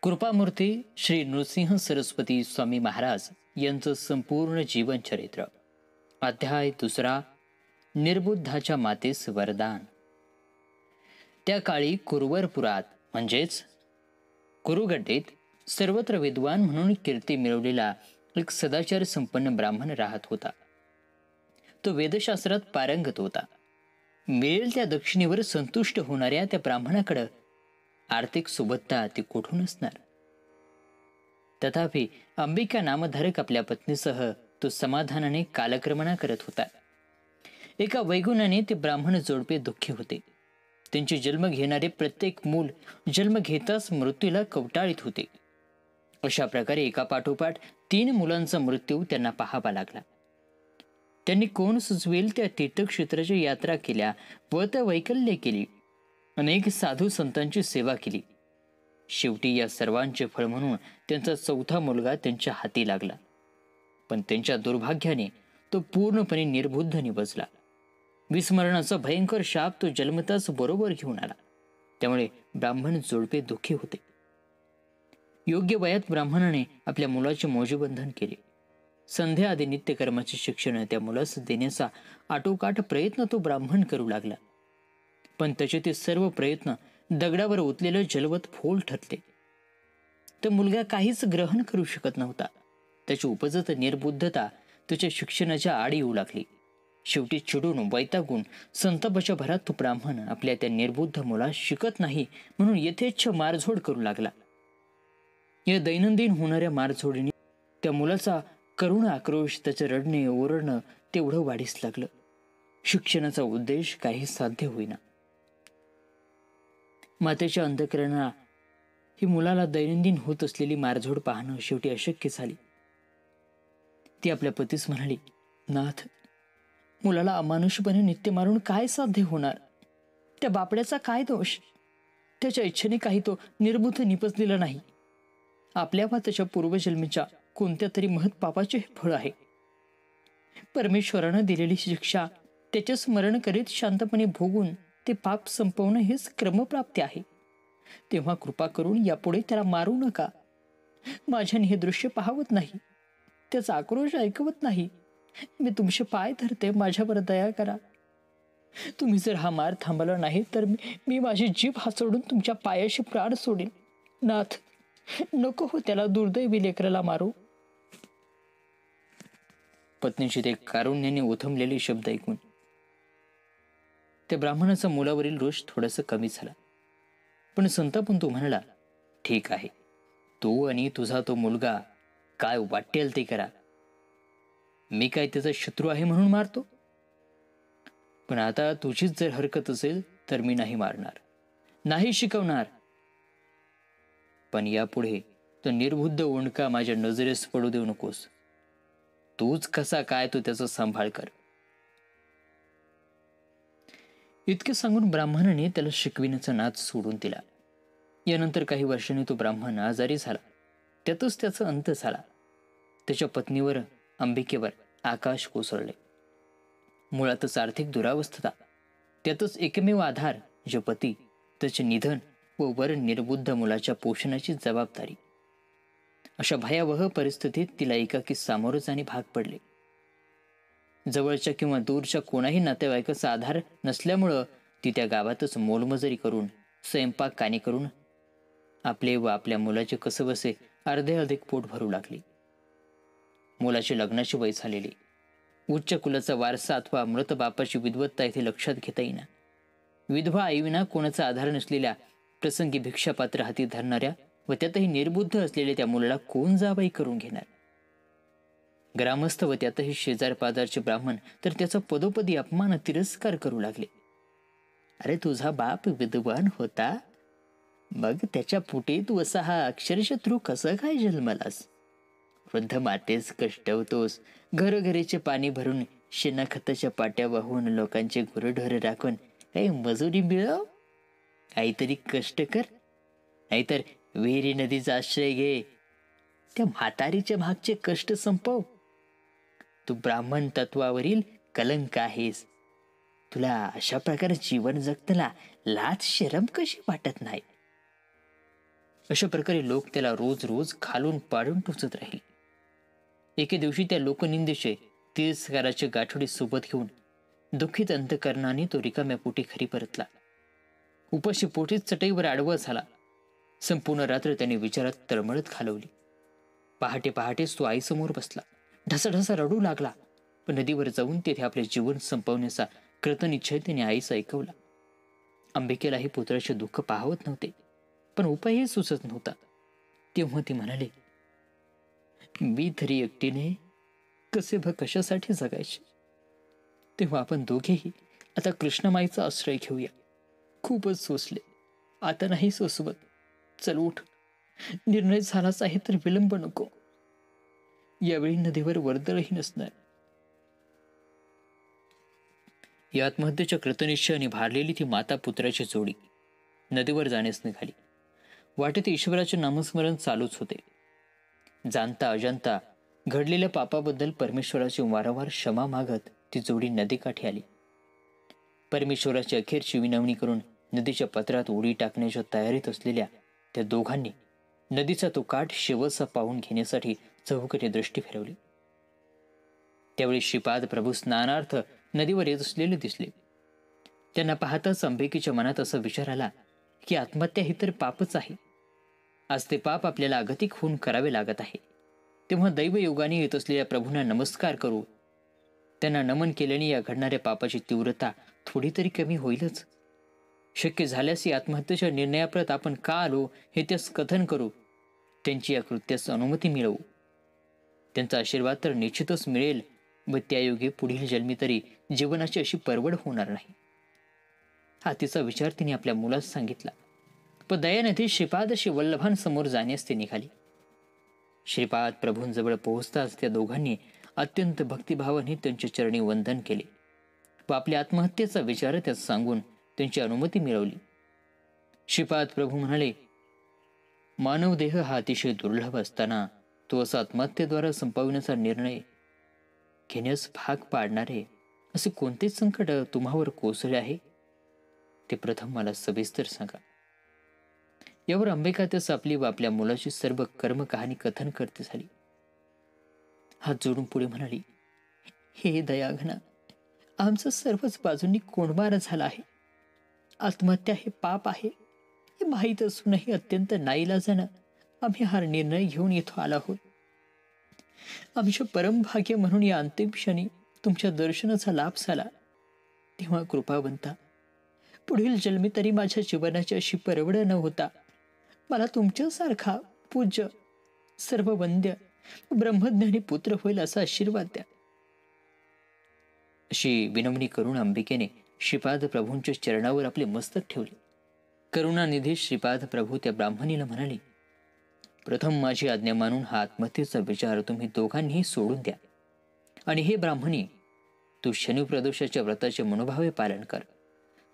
कृपामूर्ती श्री नृसिंह सरस्वती स्वामी महाराज यांचं संपूर्ण जीवन चरित्र. अध्याय दुसरा. निर्बुद्धाच्या मातेस वरदान. त्या काळी कुरुवरपुरात म्हणजेच कुरुगड्डीत सर्वत्र विद्वान म्हणून कीर्ती मिळवलेला एक सदाचार संपन्न ब्राह्मण राहत होता. तो वेदशास्त्रात पारंगत होता. मिळेल त्या दक्षिणेवर संतुष्ट होणाऱ्या त्या ब्राह्मणाकडे आर्थिक सुबत्ता ती कोठून असणार. तथापि अंबिका नामधारक आपल्या पत्नीसह तो समाधानाने कालक्रमणा करत होता. एका वैगुणाने ते ब्राह्मण जोडपे दुःखी होते. त्यांचे जन्म घेणारे प्रत्येक मूल जन्म घेताच मृत्यूला कवटाळीत होते. अशा प्रकारे एका पाठोपाठ 3 मुलांचा मृत्यू त्यांना पाहावा लागला. त्यांनी कोण सुचवेल त्या तीर्थक्षेत्राच्या यात्रा केल्या व त्या वैकल्य केली. अनेक साधू संतांची सेवा केली. शेवटी या सर्वांचे फळ म्हणून त्यांचा 4था मुलगा त्यांच्या हाती लागला. पण त्यांच्या दुर्भाग्याने तो पूर्णपणे निर्बुद्ध निवजला. विस्मरणाचा भयंकर शाप तो जन्मताच बरोबर घेऊन आला. त्यामुळे ब्राह्मण जोडपे दुःखी होते. योग्य वयात ब्राह्मणाने आपल्या मुलाचे मोजीबंधन केले. संध्या आदी नित्यकर्माचे शिक्षण त्या मुलास देण्याचा आटोकाट प्रयत्न तो ब्राह्मण करू लागला. पण त्याचे ते सर्व प्रयत्न दगडावर ओतलेलं जलवत फोल ठरले. तो मुलगा काहीच ग्रहण करू शकत नव्हता. त्याची उपजत निर्बुद्धता त्याच्या शिक्षणाच्या आड येऊ लागली. शेवटी चिडून वैतागून संतापाच्या भरात तो ब्राह्मण आपल्या त्या निर्बुद्ध मुलास शिकत नाही म्हणून यथेच्छ मारझोड करू लागला. या दैनंदिन होणाऱ्या मारझोडीने त्या मुलाचा करुण आक्रोश, त्याचे रडणे ओरडणं तेवढं वाढीस लागलं. शिक्षणाचा उद्देश काही साध्य होईना. मातेच्या अंधकरणाला ही मुलाला दैनंदिन होत असलेली मारझोड पाहणं शेवटी अशक्य झाली. ती आपल्या पतीस म्हणाली, नाथ, मुलाला अमानुषपणे नित्य मारून काय साध्य होणार. त्या बापड्याचा काय दोष. त्याच्या इच्छेने काही तो निर्बुद्ध निपजलेला नाही. आपल्या वा त्याच्या पूर्वजन्मीच्या कोणत्या तरी महत् पापाचे हे फळ आहे. परमेश्वरानं दिलेली शिक्षा त्याचे स्मरण करीत शांतपणे भोगून ते पाप संपवणं हेच क्रमप्राप्ती आहे. तेव्हा कृपा करून यापुढे त्याला मारू नका. माझ्याने हे दृश्य पाहवत नाही. त्याचा आक्रोश ऐकवत नाही. मी तुमचे पाय धरते, माझ्यावर दया करा. तुम्ही जर हा मार थांबवला नाही तर मी माझी जीभ हासडून तुमच्या पायाशी प्राण सोडेन. नाथ, नको हो त्याला दुर्दैवी लेकराला मारू. पत्नीची ते कारुण्याने ओथंबलेले शब्द ऐकून त्या ब्राह्मणाचा मुलावरील रोष थोडासा कमी झाला. पण संतापून तो म्हणाला, ठीक आहे, तू आणि तुझा तो मुलगा काय वाटेल ते करा. मी काय त्याचा शत्रू आहे म्हणून मारतो. पण आता तुझीच जर हरकत असेल तर मी नाही मारणार, नाही शिकवणार. पण यापुढे तो निर्बुद्ध ओंडका माझ्या नजरेस पडू देऊ नकोस. तूच कसा काय तो त्याचा सांभाळ कर. इतके सांगून ब्राह्मणाने त्याला शिकविण्याचा नाद सोडून दिला. यानंतर काही वर्षांनी तो ब्राह्मण आजारी झाला. त्यातच त्याचा अंत झाला. त्याच्या पत्नीवर, अंबिकेवर आकाश कोसळले. मुळातच आर्थिक दुरावस्था, त्यातच एकमेव आधार जो पती, त्याचे निधन व वर निर्बुद्ध मुलाच्या पोषणाची जबाबदारी. अशा भयावह परिस्थितीत तिला एकाकी सामोरं जाणे भाग पडले. जवळच्या किंवा दूरच्या कोणाही नातेवाईकाचा आधार नसल्यामुळं ती त्या गावातच मोलमजुरी करून, स्वयंपाक कानी करून आपले व आपल्या मुलाचे कसबसे अर्धे अधिक पोट भरू लागली. मुलाचे लग्नाची वय झालेली. उच्च कुलाचा वारसा अथवा मृत बापाची विद्वत्ता इथे लक्षात घेता येईना. विधवा आईविना कोणाचा आधार नसलेल्या, प्रसंगी भिक्षापात्र हाती धरणाऱ्या व त्यातही निर्बुद्ध असलेल्या त्या मुलाला कोण जावई करून घेणार. ग्रामस्थ व त्यातही शेजार पाजारचे ब्राह्मण तर त्याचा पदोपदी अपमान तिरस्कार करू लागले. अरे, तुझा बाप विद्वान होता, मग त्याच्या पोटी तू असा हा अक्षरशत्रू कसं काय जन्मलास. वृद्ध मातेस कष्टवतोस, घरोघरीचे पाणी भरून, शेणाखताच्या पाट्या वाहून, लोकांचे गुरढोर राखून काही मजुरी मिळव. काहीतरी कष्ट कर, नाहीतर विहिरी नदीचा आश्रय घे. त्या म्हातारीच्या मागचे कष्ट संपव. तू ब्राह्मण तत्वावरील कलंक आहेस. तुला अशा प्रकारे जीवन जगताना लाज शरम कशी वाटत नाही. अशा प्रकारे लोक त्याला रोज रोज खालून पाडून टोचत राहिले. एके दिवशी त्या लोकनिंदेचे तिरस्काराचे गाठोडे सोबत घेऊन दुःखित अंतकरणाने तो रिकाम्या पोटी घरी परतला. उपाशी पोटीच चटईवर आडवा झाला. संपूर्ण रात्र त्याने विचारात तळमळत घालवली. पहाटे पहाटेच तो आईसमोर बसला. ढसाढसा रडू लागला. पण नदीवर जाऊन तेथे आपले जीवन संपवण्याचा कृतनिश्चय त्याने आईचा ऐकवला. अंबिकेलाही पुत्राचे दुःख पाहवत नव्हते, पण उपायही सुचत नव्हता. तेव्हा ती म्हणाली, मी तरी एकटीने कशासाठी जगायचे. तेव्हा आपण दोघेही आता कृष्णमाईचा आश्रय घेऊया. खूपच सोसले, आता नाही सोसवत. चल उठ, निर्णय झालाच आहे तर विलंब नको. यावेळी नदीवर वर्दळही नसणार. या आत्महत्येच्या कृतनिश्चयाने भारलेली ती माता पुत्राची जोडी नदीवर जाण्यास निघाली. वाटेत ईश्वराचे नामस्मरण चालूच होते. जाणता अजाणता घडलेल्या पापाबद्दल परमेश्वराची वारंवार क्षमा मागत ती जोडी नदीकाठी आली. परमेश्वराची अखेरची विनवणी करून नदीच्या पात्रात उडी टाकण्याच्या तयारीत असलेल्या त्या दोघांनी नदीचा तो काठ शेवटचा पाहून घेण्यासाठी चहूकडे दृष्टी फिरवली. त्यावेळी श्रीपाद प्रभू स्नानार्थ नदीवर येत असलेले दिसले. त्यांना पाहताच अंबिकेच्या मनात असा विचार आला की आत्महत्या ही तर पापच आहे. आज ते पाप आपल्याला अगतिक होऊन करावे लागत आहे. तेव्हा दैवयोगाने येत असलेल्या प्रभूंना नमस्कार करू. त्यांना नमन केल्याने या घडणाऱ्या पापाची तीव्रता थोडी तरी कमी होईलच. शक्य झाल्यास या आत्महत्येच्या निर्णयाप्रत आपण का आलो हे त्यास कथन करू. त्यांची या कृत्यास अनुमती मिळवू. त्यांचा आशीर्वाद तर निश्चितच मिळेल व त्यायोगे पुढील जन्मी तरी जीवनाची अशी परवड होणार नाही. हा तिचा विचार तिने आपल्या मुलास सांगितला. पण दयानिधी श्रीपादशी वल्लभांसमोर जाण्यास ती निघाली. श्रीपाद प्रभूंजवळ पोहोचताच त्या दोघांनी अत्यंत भक्तिभावाने त्यांच्या चरणी वंदन केले व आपल्या आत्महत्येचा विचार त्यात सांगून त्यांची अनुमती मिळवली. श्रीपाद प्रभू म्हणाले, मानवदेह हा अतिशय दुर्लभ असताना तो असा आत्महत्येद्वारा संपविण्याचा निर्णय घेण्यास भाग पाडणारे असे कोणतेच संकट तुम्हावर कोसळले आहे ते प्रथम मला सविस्तर सांगा. यावर अंबिका त्यास आपली व आपल्या मुलाची सर्व कर्म कहाणी कथन करते झाली. हात जोडून पुढे म्हणाली, हे दयाघना, आमचं सर्वच बाजूंनी कोंडमार झाला आहे. आत्महत्या हे पाप आहे हे माहीत असूनही अत्यंत नाईलाजानं आम्ही हा निर्णय घेऊन इथं आलो आहोत. आमचे परमभाग्य म्हणून या अंतिम क्षणी तुमच्या दर्शनाचा लाभ झाला. तेव्हा कृपावंता, पुढील जन्मी तरी माझ्या जीवनाची अशी परवड न होता मला तुमच्यासारखा पूज्य सर्व वंद्य ब्रह्मज्ञानी पुत्र होईल असा आशीर्वाद द्या. अशी विनवणी करून अंबिकेने श्रीपाद प्रभूंच्या चरणावर आपले मस्तक ठेवले. करुणानिधी श्रीपाद प्रभू त्या ब्राह्मणीला म्हणाले, प्रथम माझी आज्ञा मानून हा आत्महत्येचा विचार तुम्ही दोघांनीही सोडून द्या. आणि हे ब्राह्मणी, तू शनी प्रदोषाच्या व्रताचे मनोभावे पालन कर.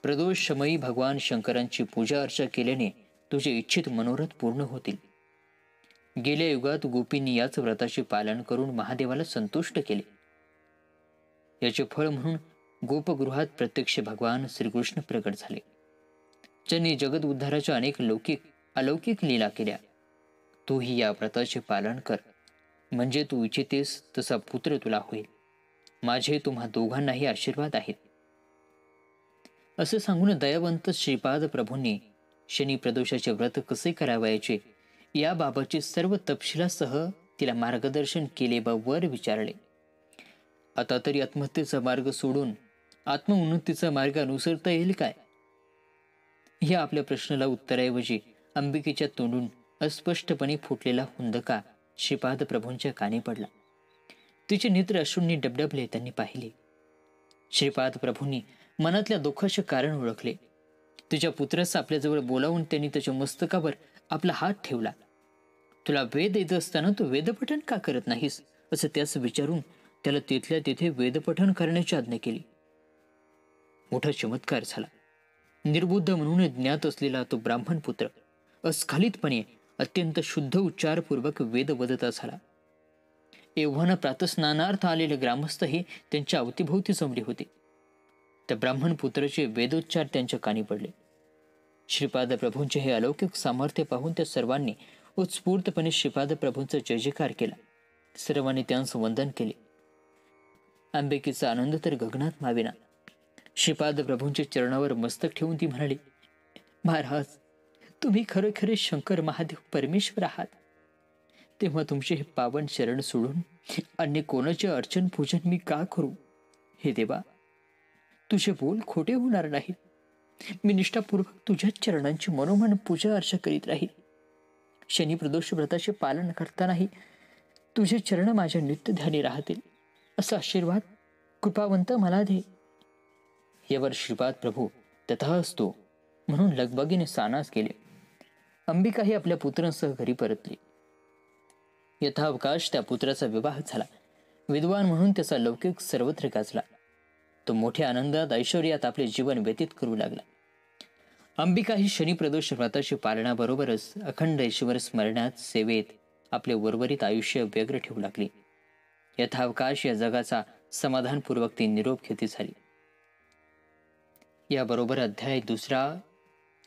प्रदोष समयी भगवान शंकरांची पूजा अर्चा केल्याने तुझे इच्छित मनोरथ पूर्ण होतील. गेल्या युगात गोपींनी याच व्रताचे पालन करून महादेवाला संतुष्ट केले. याचे फळ म्हणून गोपगृहात प्रत्यक्ष भगवान श्रीकृष्ण प्रकट झाले. ज्यांनी जगत उद्धाराच्या अनेक अलौकिक लीला केल्या. तूही या व्रताचे पालन कर, म्हणजे तू इच्छितेस तसा पुत्र तुला होईल. माझे तुम्हा दोघांनाही आशीर्वाद आहेत. असे सांगून दयावंत श्रीपाद प्रभूंनी शनी प्रदोषाचे व्रत कसे करावयाचे याबाबतचे सर्व तपशिलासह तिला मार्गदर्शन केले व वर विचारले. आता तरी आत्महत्येचा मार्ग सोडून आत्मउन्नतीचा मार्ग अनुसरता येईल काय? या आपल्या प्रश्नाला उत्तराऐवजी अंबिकेच्या तोंडून अस्पष्टपणे फुटलेला हुंदका श्रीपाद प्रभूंच्या कानी पडला. तिचे नेत्र अश्रूंनी डबडबले. त्यांनी पाहिले. श्रीपाद प्रभूंनी मनातल्या दुःखाचे कारण ओळखले. तिच्या पुत्रास आपल्याजवळ बोलावून त्यांनी त्याच्या मस्तकावर आपला हात ठेवला. तुला वेद येत असताना तू वेदपठण का करत नाहीस असं त्यास विचारून त्याला तिथल्या तिथे वेदपठण करण्याची आज्ञा केली. मोठा चमत्कार झाला. निर्बुद्ध म्हणून ज्ञात असलेला तो ब्राह्मण पुत्र अस्खलितपणे अत्यंत शुद्ध उच्चारपूर्वक वेद वदता झाला. एव्हाना प्रातस्नानार्थ आलेले ग्रामस्थही त्यांच्या अवतीभोवती जमले होते. त्या ब्राह्मण पुत्राचे वेदोच्चार त्यांच्या कानी पडले. श्रीपाद प्रभूंचे हे अलौकिक सामर्थ्य पाहून त्या सर्वांनी उत्स्फूर्तपणे श्रीपाद प्रभूंचा जय जयकार केला. सर्वांनी त्यांचं वंदन केले. अंबिकेचा आनंद तर गगनात मावेना. श्रीपाद प्रभूंच्या चरणावर मस्तक ठेवून ती म्हणाली, महाराज, तुम्ही खरे खरे शंकर महादेव परमेश्वर आहात. तेव्हा तुमचे हे पावन शरण सोडून अन्य कोणाचे अर्चन पूजन मी का करू? हे देवा, तुझे बोल खोटे होणार नाही. मी निष्ठापूर्वक तुझ्या चरणांची मनोमन पूजा अर्चा करीत राहील. शनी प्रदोष व्रताचे पालन करतानाही तुझे चरण माझ्या नित्य ध्यानी राहतील, असा आशीर्वाद कृपावंत मला दे. यावर श्रीपाद प्रभू तथास्तु म्हणून लगबगीने सानास गेले. अंबिकाही आपल्या पुत्रांसह घरी परतली. यथावकाश त्या पुत्राचा विवाह झाला. विद्वान म्हणून त्याचा लौकिक सर्वत्र गाजला. तो मोठ्या आनंदात ऐश्वर्यात आपले जीवन व्यतीत करू लागला. अंबिका ही शनिप्रदोष व्रताची पालनाबरोबरच अखंड ईश्वर स्मरणात सेवेत आपले उर्वरित आयुष्य व्यग्र ठेवू लागली. यथावकाश या जगाचा समाधानपूर्वक ती निरोप खेती झाली. याबरोबर अध्याय 2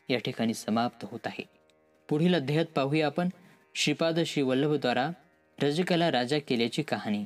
या ठिकाणी समाप्त होत आहे. पुढील अध्यायात पाहूया आपण श्रीपाद श्री वल्लभद्वारा रजकला राजा केल्याची कहाणी.